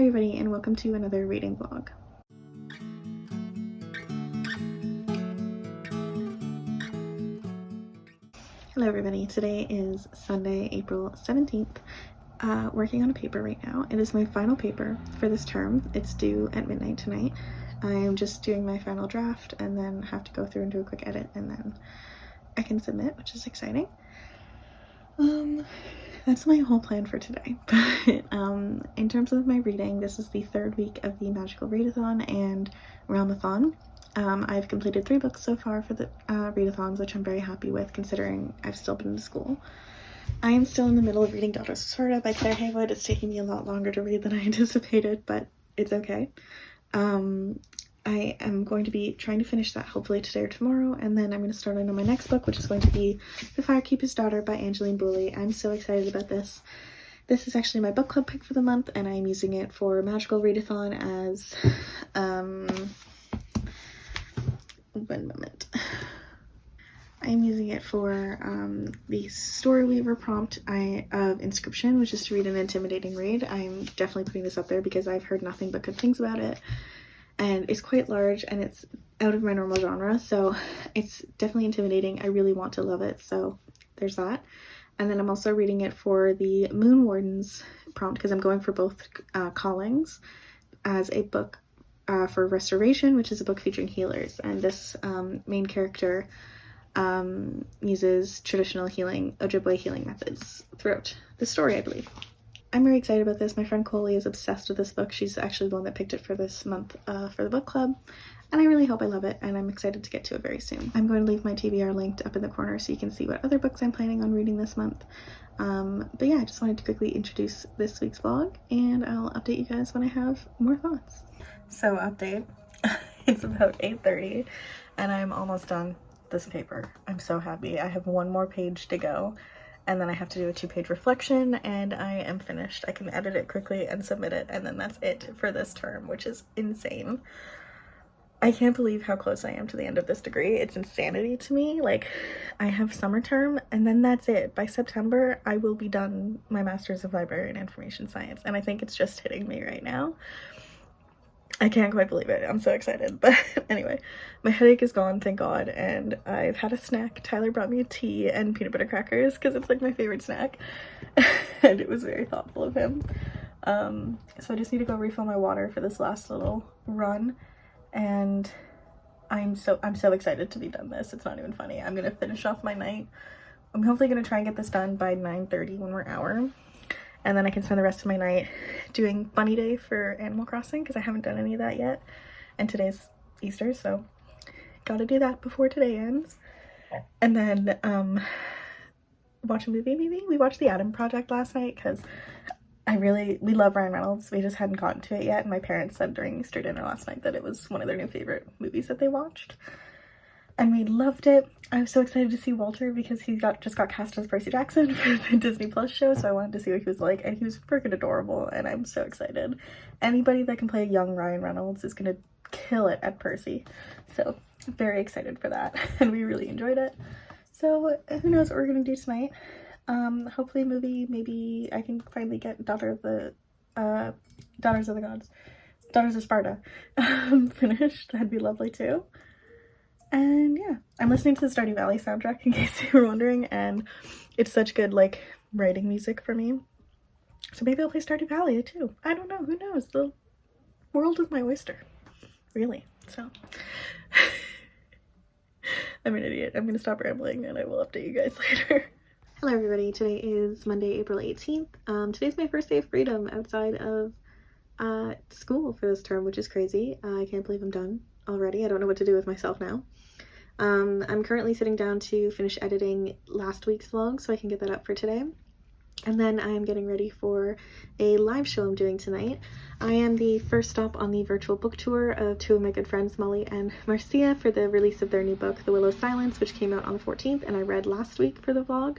Hi everybody, and welcome to another reading vlog. Hello everybody, today is Sunday, April 17th. Working on a paper right now. It is my final paper for this term. It's due at midnight tonight. I am just doing my final draft and then have to go through and do a quick edit and then I can submit, which is exciting. That's my whole plan for today. But in terms of my reading, this is the third week of the Magical Readathon and Realm-a-thon. I've completed 3 books so far for the readathons, which I'm very happy with considering I've still been to school. I am still in the middle of reading Daughters of Sparta by Claire Haywood. It's taking me a lot longer to read than I anticipated, but it's okay. I am going to be trying to finish that hopefully today or tomorrow, and then I'm going to start on my next book, which is going to be The Firekeepers Daughter by Angeline Boulley. I'm so excited about this. This is actually my book club pick for the month, and I'm using it for Magical Readathon as, one moment. I'm using it for the Storyweaver prompt of Inscription, which is to read an intimidating read. I'm definitely putting this up there because I've heard nothing but good things about it. And it's quite large and it's out of my normal genre, so it's definitely intimidating. I really want to love it, so there's that. And then I'm also reading it for the Moon Wardens prompt because I'm going for both callings as a book for Restoration, which is a book featuring healers. And this main character uses traditional healing, Ojibwe healing methods throughout the story, I believe. I'm very excited about this. My friend Coley is obsessed with this book. She's actually the one that picked it for this month for the book club, and I really hope I love it, and I'm excited to get to it very soon. I'm going to leave my TBR linked up in the corner so you can see what other books I'm planning on reading this month. But yeah, I just wanted to quickly introduce this week's vlog, and I'll update you guys when I have more thoughts. So update, it's about 8:30, and I'm almost done this paper. I'm so happy. I have one more page to go. And then I have to do a 2-page reflection and I am finished. I can edit it quickly and submit it, and then that's it for this term, which is insane. I can't believe how close I am to the end of this degree. It's insanity to me. Like, I have summer term and then that's it. By September, I will be done my Master's of Library and Information Science, and I think it's just hitting me right now. I can't quite believe it. I'm so excited. But anyway, my headache is gone, thank God, and I've had a snack. Tyler brought me a tea and peanut butter crackers because it's like my favorite snack, and it was very thoughtful of him. So I just need to go refill my water for this last little run, and I'm so excited to be done this. It's not even funny. I'm gonna finish off my night. I'm hopefully gonna try and get this done by 9:30 when we're hour. And then I can spend the rest of my night doing Bunny Day for Animal Crossing because I haven't done any of that yet. And today's Easter, so gotta do that before today ends. And then watch a movie maybe. We watched The Adam Project last night because we love Ryan Reynolds. We just hadn't gotten to it yet. And my parents said during Easter dinner last night that it was one of their new favorite movies that they watched. And we loved it. I was so excited to see Walter because he just got cast as Percy Jackson for the Disney Plus show, so I wanted to see what he was like, and he was freaking adorable, and I'm so excited. Anybody that can play a young Ryan Reynolds is gonna kill it at Percy, so I'm very excited for that, and we really enjoyed it. So who knows what we're gonna do tonight. Hopefully a movie. Maybe I can finally get Daughters of the Gods, Daughters of Sparta finished. That'd be lovely too. And yeah, I'm listening to the Stardew Valley soundtrack in case you were wondering, and it's such good like writing music for me. So maybe I'll play Stardew Valley too. I don't know, who knows? The world is my oyster, really. So I'm an idiot. I'm gonna stop rambling and I will update you guys later. Hello everybody, today is Monday, April 18th. Today's my first day of freedom outside of school for this term, which is crazy. I can't believe I'm done already. I don't know what to do with myself now. I'm currently sitting down to finish editing last week's vlog so I can get that up for today. And then I am getting ready for a live show I'm doing tonight. I am the first stop on the virtual book tour of 2 of my good friends, Molly and Marcia, for the release of their new book, The Willow Silence, which came out on the 14th and I read last week for the vlog.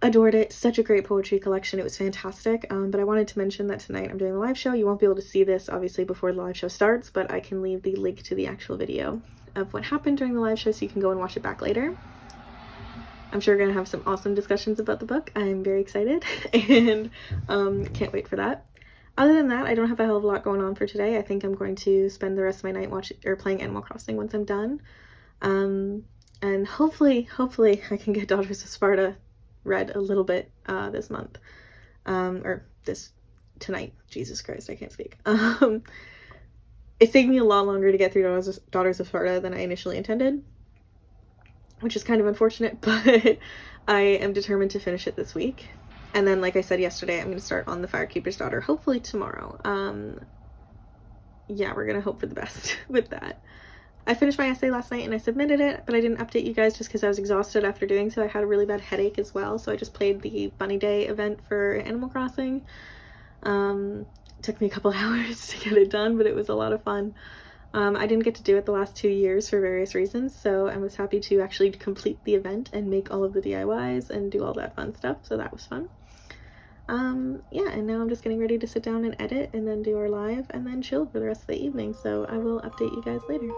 Adored it. Such a great poetry collection. It was fantastic. But I wanted to mention that tonight I'm doing a live show. You won't be able to see this obviously before the live show starts, but I can leave the link to the actual video of what happened during the live show so you can go and watch it back later. I'm sure we're gonna have some awesome discussions about the book. I'm very excited and can't wait for that. Other than that, I don't have a hell of a lot going on for today. I think I'm going to spend the rest of my night playing Animal Crossing once I'm done. And hopefully I can get Daughters of Sparta read a little bit this month. Or this tonight. Jesus Christ, I can't speak. It's taking me a lot longer to get through Daughters of Sparta than I initially intended, which is kind of unfortunate, but I am determined to finish it this week. And then, like I said yesterday, I'm going to start on the Firekeepers Daughter, hopefully tomorrow. Yeah, we're going to hope for the best with that. I finished my essay last night and I submitted it, but I didn't update you guys just because I was exhausted after doing so. I had a really bad headache as well, so I just played the Bunny Day event for Animal Crossing. It took me a couple hours to get it done, but it was a lot of fun. I didn't get to do it the last 2 years for various reasons, so I was happy to actually complete the event and make all of the DIYs and do all that fun stuff, so that was fun. Yeah, and now I'm just getting ready to sit down and edit and then do our live and then chill for the rest of the evening, so I will update you guys later.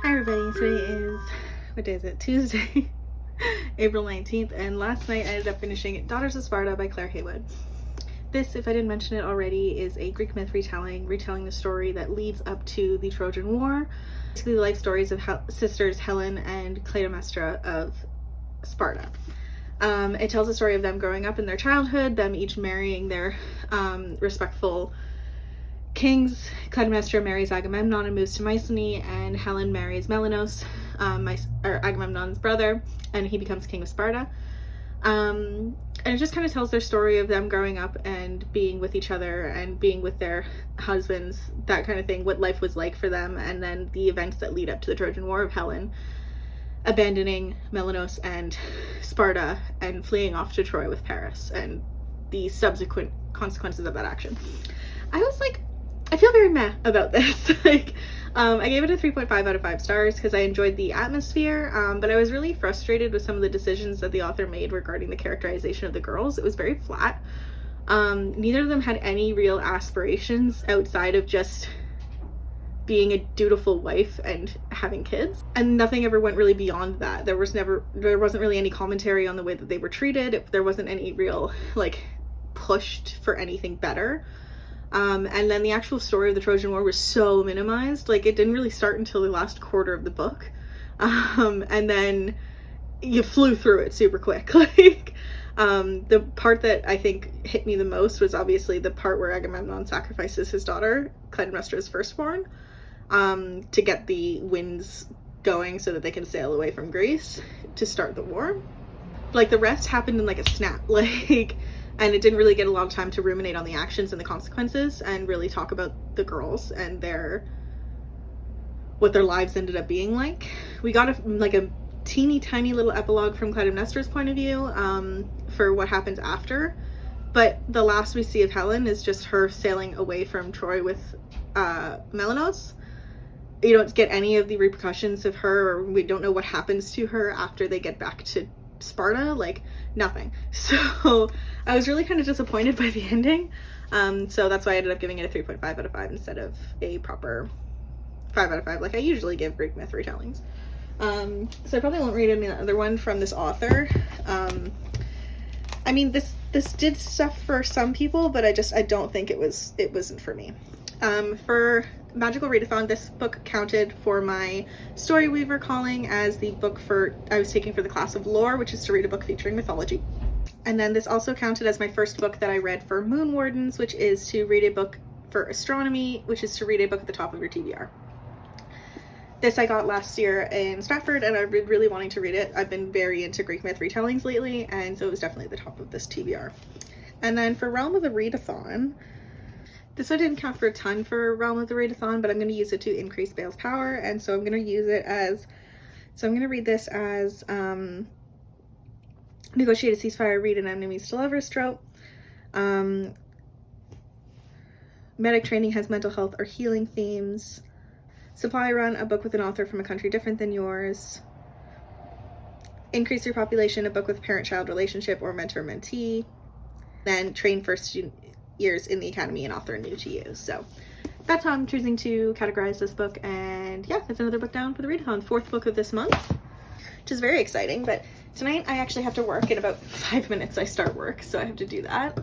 Hi everybody, today is, what day is it? Tuesday, April 19th, and last night I ended up finishing Daughters of Sparta by Claire Haywood. This, if I didn't mention it already, is a Greek myth retelling the story that leads up to the Trojan War. Basically the life stories of sisters Helen and Clytemnestra of Sparta. It tells the story of them growing up in their childhood, them each marrying their respectful kings. Clytemnestra marries Agamemnon and moves to Mycenae, and Helen marries Menelaus, Agamemnon's brother, and he becomes king of Sparta. And it just kind of tells their story of them growing up and being with each other and being with their husbands, that kind of thing, what life was like for them, and then the events that lead up to the Trojan War of Helen abandoning Menelaus and Sparta and fleeing off to Troy with Paris and the subsequent consequences of that action. I was like, I feel very meh about this. I gave it a 3.5 out of 5 stars because I enjoyed the atmosphere, but I was really frustrated with some of the decisions that the author made regarding the characterization of the girls. It was very flat. Neither of them had any real aspirations outside of just being a dutiful wife and having kids, and nothing ever went really beyond that. There wasn't really any commentary on the way that they were treated. There wasn't any real pushed for anything better. And then the actual story of the Trojan War was so minimized. It didn't really start until the last quarter of the book. And then you flew through it super quick. The part that I think hit me the most was obviously the part where Agamemnon sacrifices his daughter, Clytemnestra's firstborn, to get the winds going so that they can sail away from Greece to start the war. The rest happened in a snap. And it didn't really get a lot of time to ruminate on the actions and the consequences and really talk about the girls and what their lives ended up being like. We got a teeny tiny little epilogue from Clytemnestra's point of view for what happens after, but the last we see of Helen is just her sailing away from Troy with Menelaus. You don't get any of the repercussions of her, or we don't know what happens to her after they get back to Sparta, nothing. So I was really kind of disappointed by the ending. So that's why I ended up giving it a 3.5 out of 5 instead of a proper 5 out of 5 like I usually give Greek myth retellings. So I probably won't read another one from this author. I mean, this did stuff for some people, but I don't think it wasn't for me. For Magical Readathon, this book counted for my Story Weaver calling as the book I was taking for the class of lore, which is to read a book featuring mythology. And then this also counted as my first book that I read for Moon Wardens, which is to read a book for astronomy, which is to read a book at the top of your TBR. This I got last year in Stratford, and I've been really wanting to read it. I've been very into Greek myth retellings lately, and so it was definitely at the top of this TBR. And then for Realm of the Readathon, this one didn't count for a ton for Realm of the Readathon, but I'm going to use it to increase Bale's power, and so I'm going to use it as, I'm going to read this as Negotiate a Ceasefire, Read an Enemies to Lovers trope. Medic Training has mental health or healing themes. Supply Run, a book with an author from a country different than yours. Increase Your Population, a book with parent-child relationship or mentor-mentee. Then Train for years in the academy an author new to you. So that's how I'm choosing to categorize this book. And yeah, it's another book down for the readathon, 4th book of this month, which is very exciting. But tonight I actually have to work. In about 5 minutes I start work, so I have to do that.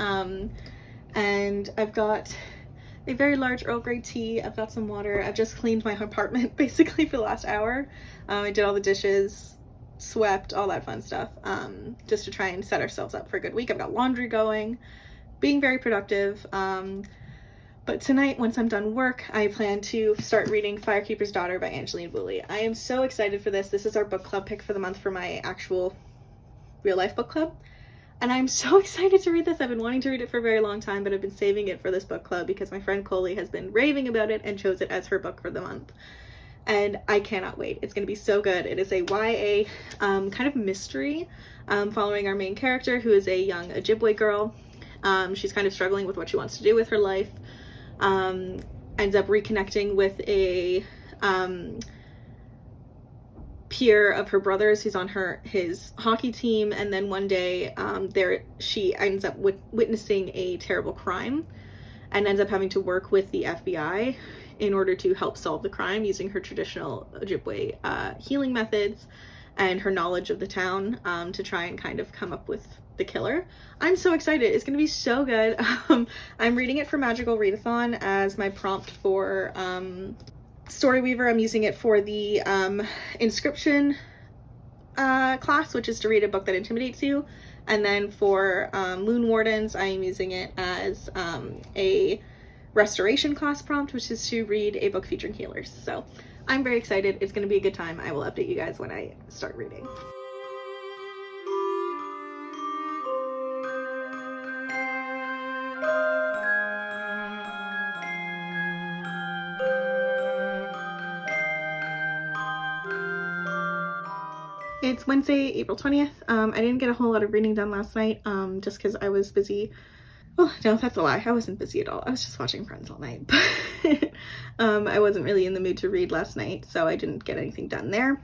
And I've got a very large Earl Grey tea. I've got some water. I've just cleaned my apartment basically for the last hour. I did all the dishes, swept, all that fun stuff, just to try and set ourselves up for a good week. I've got laundry going, being very productive. But tonight, once I'm done work, I plan to start reading Firekeepers Daughter by Angeline Woolley. I am so excited for this. This is our book club pick for the month for my actual real life book club. And I'm so excited to read this. I've been wanting to read it for a very long time, but I've been saving it for this book club because my friend Coley has been raving about it and chose it as her book for the month. And I cannot wait. It's going to be so good. It is a YA kind of mystery following our main character, who is a young Ojibwe girl. She's kind of struggling with what she wants to do with her life. Ends up reconnecting with a peer of her brother's who's on his hockey team, and then one day she ends up witnessing a terrible crime and ends up having to work with the FBI in order to help solve the crime using her traditional Ojibwe healing methods and her knowledge of the town to try and kind of come up with the killer. I'm so excited. It's gonna be so good. I'm reading it for Magical Readathon as my prompt for Storyweaver. I'm using it for the inscription class, which is to read a book that intimidates you. And then for Moon Wardens, I am using it as a restoration class prompt, which is to read a book featuring healers. So I'm very excited. It's going to be a good time. I will update you guys when I start reading. It's Wednesday, April 20th. I didn't get a whole lot of reading done last night, just because I was busy. Oh, no, that's a lie. I wasn't busy at all. I was just watching Friends all night. But I wasn't really in the mood to read last night, so I didn't get anything done there.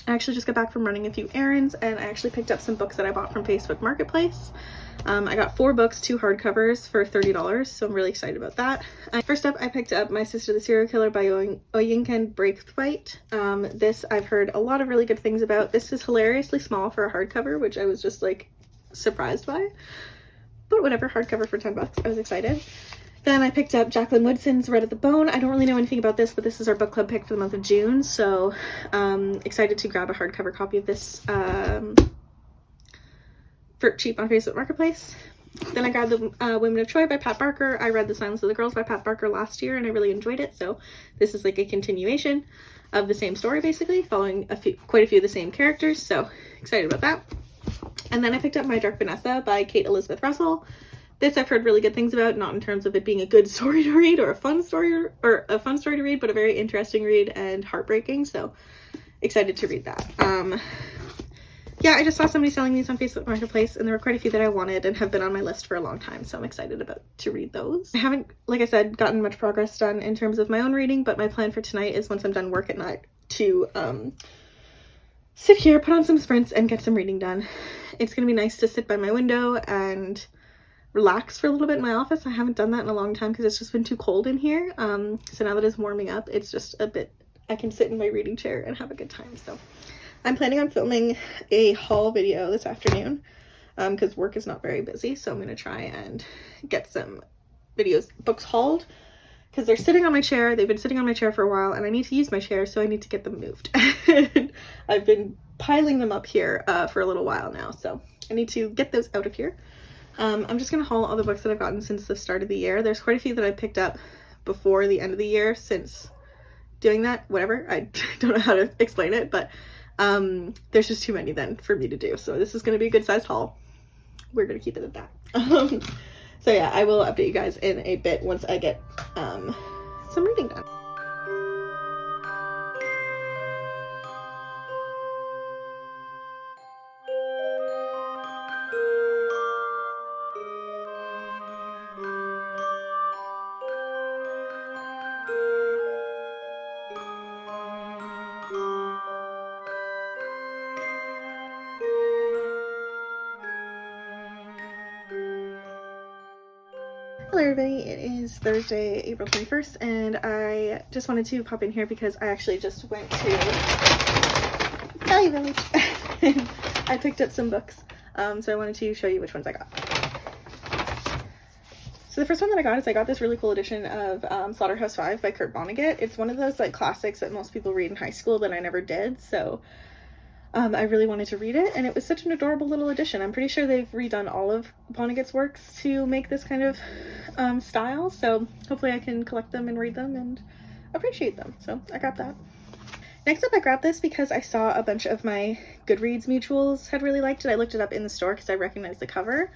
I actually just got back from running a few errands, and I actually picked up some books that I bought from Facebook Marketplace. I got 4 books, 2 hardcovers for $30, so I'm really excited about that. First up, I picked up My Sister the Serial Killer by Oyinkan Braithwaite. This I've heard a lot of really good things about. This is hilariously small for a hardcover, which I was just like surprised by. But whatever, hardcover for $10. I was excited. Then I picked up Jacqueline Woodson's Red at the Bone. I don't really know anything about this, but this is our book club pick for the month of June, so excited to grab a hardcover copy of this for cheap on Facebook Marketplace. Then I grabbed the Women of Troy by Pat Barker. I read The Silence of the Girls by Pat Barker last year and I really enjoyed it, so this is like a continuation of the same story basically, following quite a few of the same characters, so excited about that. And then I picked up My Dark Vanessa by Kate Elizabeth Russell. This I've heard really good things about, not in terms of it being a good story to read or a fun story to read, but a very interesting read and heartbreaking, so excited to read that. Yeah, I just saw somebody selling these on Facebook Marketplace, and there were quite a few that I wanted and have been on my list for a long time, so I'm excited to read those. I haven't, like I said, gotten much progress done in terms of my own reading, but my plan for tonight is once I'm done work at night to sit here, put on some sprints, and get some reading done. It's going to be nice to sit by my window and relax for a little bit in my office. I haven't done that in a long time because it's just been too cold in here. So now that it's warming up, it's just a bit, I can sit in my reading chair and have a good time. So I'm planning on filming a haul video this afternoon because work is not very busy. So I'm going to try and get some books hauled because they're sitting on my chair. They've been sitting on my chair for a while and I need to use my chair, so I need to get them moved. I've been piling them up here for a little while now, so I need to get those out of here. I'm just going to haul all the books that I've gotten since the start of the year. There's quite a few that I picked up before the end of the year since doing that. Whatever. I don't know how to explain it, but there's just too many then for me to do. So this is going to be a good sized haul. We're going to keep it at that. So yeah, I will update you guys in a bit once I get some reading done. everybody, it is Thursday, April 21st, and I just wanted to pop in here because I actually just went to Value Village and I picked up some books, so I wanted to show you which ones I got. So the first one that I got is I got this really cool edition of Slaughterhouse-Five by Kurt Vonnegut. It's one of those like classics that most people read in high school, but I never did, so I really wanted to read it, and it was such an adorable little edition. I'm pretty sure they've redone all of Vonnegut's works to make this kind of style, so hopefully I can collect them and read them and appreciate them. So I got that. Next up, I grabbed this because I saw a bunch of my Goodreads mutuals had really liked it. I looked it up in the store because I recognized the cover,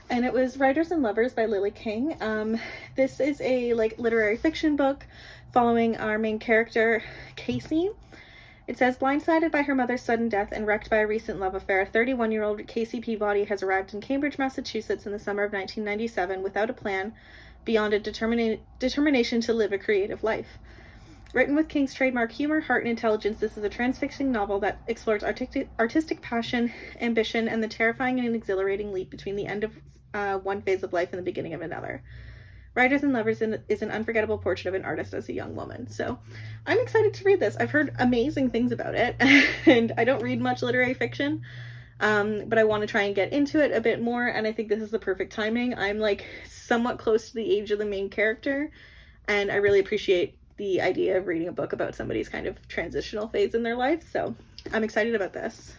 and it was Writers and Lovers by Lily King. This is a like literary fiction book following our main character, Casey. It says, blindsided by her mother's sudden death and wrecked by a recent love affair, 31-year-old Casey Peabody has arrived in Cambridge, Massachusetts in the summer of 1997 without a plan beyond a determination to live a creative life. Written with King's trademark humor, heart, and intelligence, this is a transfixing novel that explores artistic passion, ambition, and the terrifying and exhilarating leap between the end of one phase of life and the beginning of another. Writers and Lovers is an unforgettable portrait of an artist as a young woman. So I'm excited to read this. I've heard amazing things about it, and I don't read much literary fiction, but I want to try and get into it a bit more, and I think this is the perfect timing. I'm like somewhat close to the age of the main character, and I really appreciate the idea of reading a book about somebody's kind of transitional phase in their life, so I'm excited about this.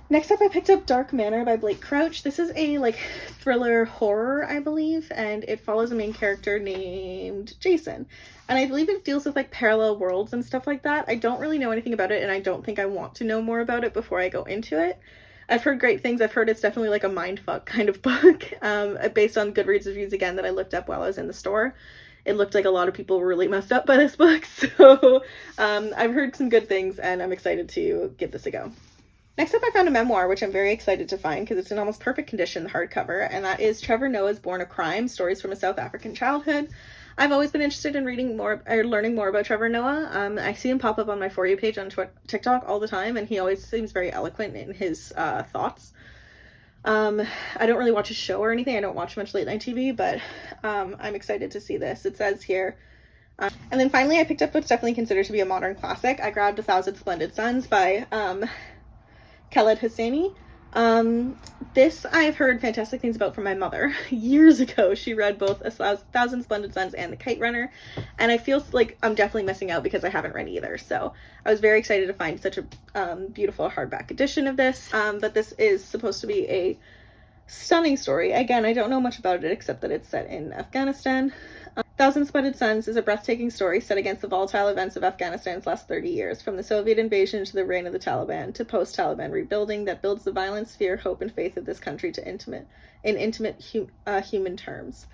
Next up, I picked up Dark Manor by Blake Crouch. This is a like thriller horror, I believe, and it follows a main character named Jason. And I believe it deals with like parallel worlds and stuff like that. I don't really know anything about it, and I don't think I want to know more about it before I go into it. I've heard great things. I've heard it's definitely like a mindfuck kind of book, based on Goodreads reviews again that I looked up while I was in the store. It looked like a lot of people were really messed up by this book, so I've heard some good things, and I'm excited to give this a go. Next up, I found a memoir, which I'm very excited to find because it's in almost perfect condition, the hardcover, and that is Trevor Noah's Born a Crime, Stories from a South African Childhood. I've always been interested in reading more, or learning more about Trevor Noah. I see him pop up on my For You page on TikTok all the time, and he always seems very eloquent in his thoughts. I don't really watch his show or anything. I don't watch much late night TV, but I'm excited to see this. It says here, and then finally I picked up what's definitely considered to be a modern classic. I grabbed 1,000 Splendid Suns by Khaled Hosseini. This I've heard fantastic things about from my mother. Years ago, she read both 1,000 Splendid Suns and The Kite Runner, and I feel like I'm definitely missing out because I haven't read either. So I was very excited to find such a beautiful hardback edition of this. But this is supposed to be a stunning story. Again, I don't know much about it except that it's set in Afghanistan. 1,000 Splendid Suns is a breathtaking story set against the volatile events of Afghanistan's last 30 years, from the Soviet invasion to the reign of the Taliban to post-Taliban rebuilding that builds the violence, fear, hope, and faith of this country to intimate human terms.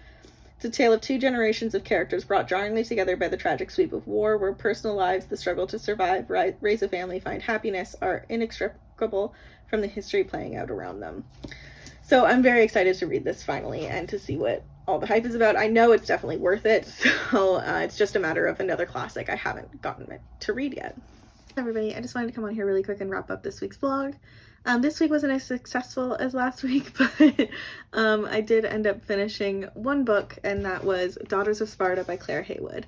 It's a tale of two generations of characters brought jarringly together by the tragic sweep of war, where personal lives, the struggle to survive, raise a family, find happiness, are inextricable from the history playing out around them. So I'm very excited to read this finally and to see what all the hype is about. I know it's definitely worth it, so it's just a matter of another classic I haven't gotten it to read yet. Everybody, I just wanted to come on here really quick and wrap up this week's vlog. This week wasn't as successful as last week, but I did end up finishing one book, and that was Daughters of Sparta by Claire Haywood.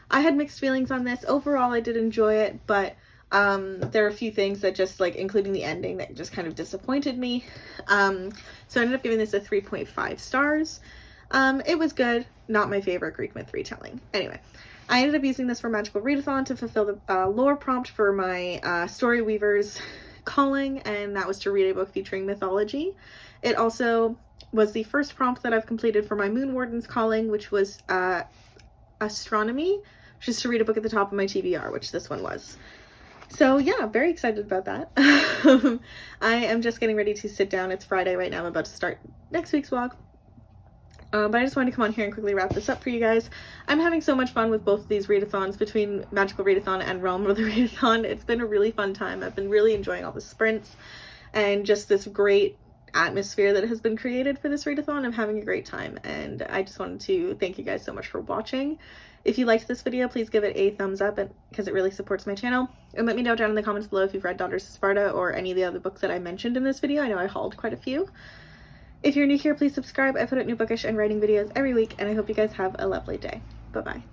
I had mixed feelings on this. Overall, I did enjoy it, but there are a few things that just like, including the ending, that just kind of disappointed me. So I ended up giving this a 3.5 stars. It was good, not my favorite Greek myth retelling. Anyway, I ended up using this for Magical Readathon to fulfill the lore prompt for my Story Weaver's calling, and that was to read a book featuring mythology. It also was the first prompt that I've completed for my Moon Warden's calling, which was astronomy, which is to read a book at the top of my TBR, which this one was. So yeah, very excited about that. I am just getting ready to sit down. It's Friday right now. I'm about to start next week's vlog. But I just wanted to come on here and quickly wrap this up for you guys. I'm having so much fun with both of these readathons, between Magical Readathon and Realm of the Readathon. It's been a really fun time. I've been really enjoying all the sprints and just this great atmosphere that has been created for this readathon. I'm having a great time, and I just wanted to thank you guys so much for watching. If you liked this video, please give it a thumbs up because it really supports my channel. And let me know down in the comments below if you've read Daughters of Sparta or any of the other books that I mentioned in this video. I know I hauled quite a few. If you're new here, please subscribe. I put out new bookish and writing videos every week, and I hope you guys have a lovely day. Bye-bye.